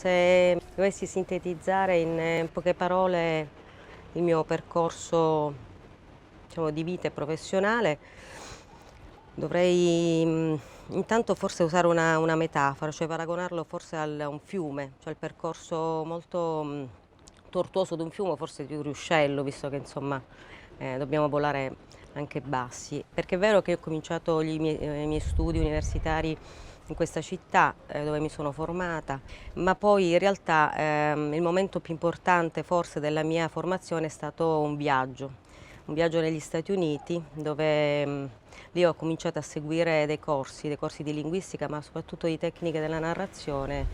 Se dovessi sintetizzare in poche parole il mio percorso, diciamo, di vita e professionale, dovrei intanto forse usare una metafora, cioè paragonarlo forse a un fiume, cioè il percorso molto tortuoso di un fiume, forse di un ruscello, visto che insomma dobbiamo volare anche bassi. Perché è vero che ho cominciato i miei studi universitari in questa città dove mi sono formata, ma poi in realtà il momento più importante forse della mia formazione è stato un viaggio negli Stati Uniti dove lì ho cominciato a seguire dei corsi di linguistica, ma soprattutto di tecniche della narrazione.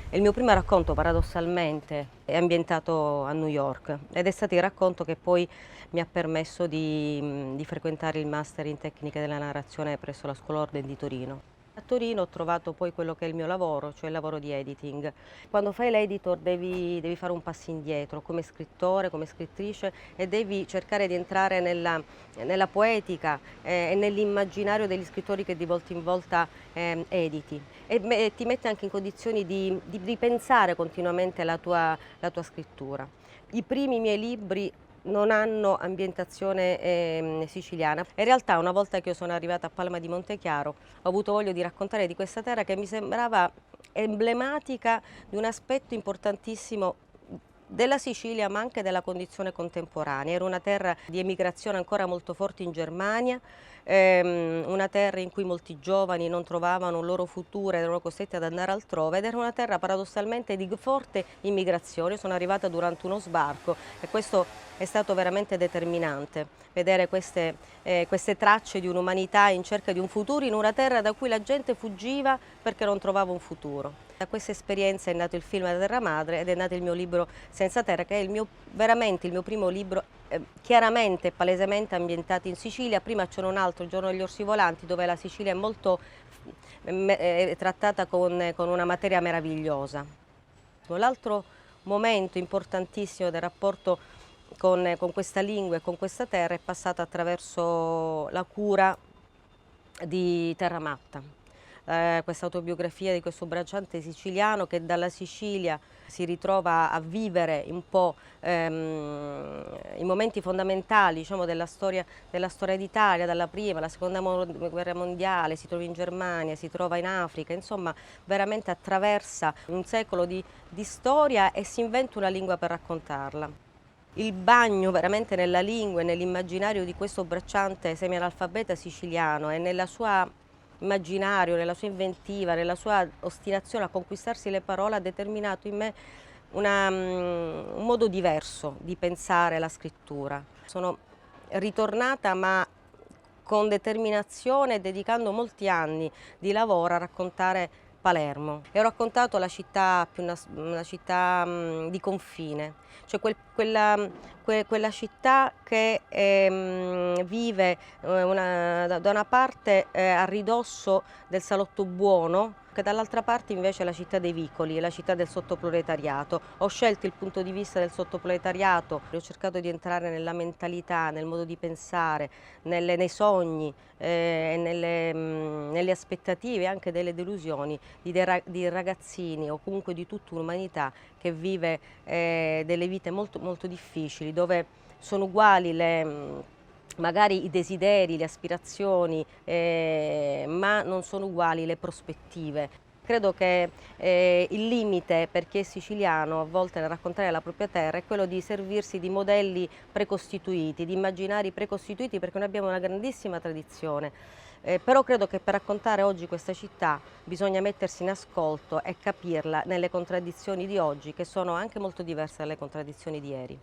E il mio primo racconto, paradossalmente, è ambientato a New York ed è stato il racconto che poi mi ha permesso di frequentare il master in tecniche della narrazione presso la School Orden di Torino. A Torino ho trovato poi quello che è il mio lavoro, cioè il lavoro di editing. Quando fai l'editor devi fare un passo indietro come scrittore, come scrittrice e devi cercare di entrare nella poetica e nell'immaginario degli scrittori che di volta in volta editi e ti mette anche in condizioni di ripensare continuamente la tua scrittura. I primi miei libri non hanno ambientazione siciliana. In realtà una volta che io sono arrivata a Palma di Montechiaro ho avuto voglia di raccontare di questa terra che mi sembrava emblematica di un aspetto importantissimo della Sicilia ma anche della condizione contemporanea. Era una terra di emigrazione ancora molto forte in Germania, una terra in cui molti giovani non trovavano un loro futuro, erano costretti ad andare altrove ed era una terra paradossalmente di forte immigrazione. Io sono arrivata durante uno sbarco e questo è stato veramente determinante, vedere queste tracce di un'umanità in cerca di un futuro in una terra da cui la gente fuggiva perché non trovava un futuro. Da questa esperienza è nato il film La Terra Madre ed è nato il mio libro Senza Terra, che è veramente il mio primo libro chiaramente e palesemente ambientato in Sicilia. Prima c'era un altro, Il giorno degli orsi volanti, dove la Sicilia è molto trattata con una materia meravigliosa. L'altro momento importantissimo del rapporto con questa lingua e con questa terra è passato attraverso la cura di Terramatta, questa autobiografia di questo bracciante siciliano che dalla Sicilia si ritrova a vivere un po' i momenti fondamentali, diciamo, della storia d'Italia, dalla prima alla seconda guerra mondiale, si trova in Germania, si trova in Africa, insomma veramente attraversa un secolo di storia e si inventa una lingua per raccontarla. Il bagno veramente nella lingua e nell'immaginario di questo bracciante semianalfabeta siciliano e nella sua immaginario, nella sua inventiva, nella sua ostinazione a conquistarsi le parole ha determinato in me un modo diverso di pensare la scrittura. Sono ritornata ma con determinazione, dedicando molti anni di lavoro a raccontare Palermo. E ho raccontato la città una città di confine, cioè quella città che vive da una parte a ridosso del salotto buono, che dall'altra parte invece è la città dei vicoli, è la città del sottoproletariato. Ho scelto il punto di vista del sottoproletariato, ho cercato di entrare nella mentalità, nel modo di pensare, nei sogni, nelle aspettative e anche delle delusioni di ragazzini o comunque di tutta l'umanità che vive delle vite molto, molto difficili, dove sono uguali magari i desideri, le aspirazioni, ma non sono uguali le prospettive. Credo che il limite per chi è siciliano a volte nel raccontare la propria terra è quello di servirsi di modelli precostituiti, di immaginari precostituiti, perché noi abbiamo una grandissima tradizione. Però credo che per raccontare oggi questa città bisogna mettersi in ascolto e capirla nelle contraddizioni di oggi, che sono anche molto diverse dalle contraddizioni di ieri.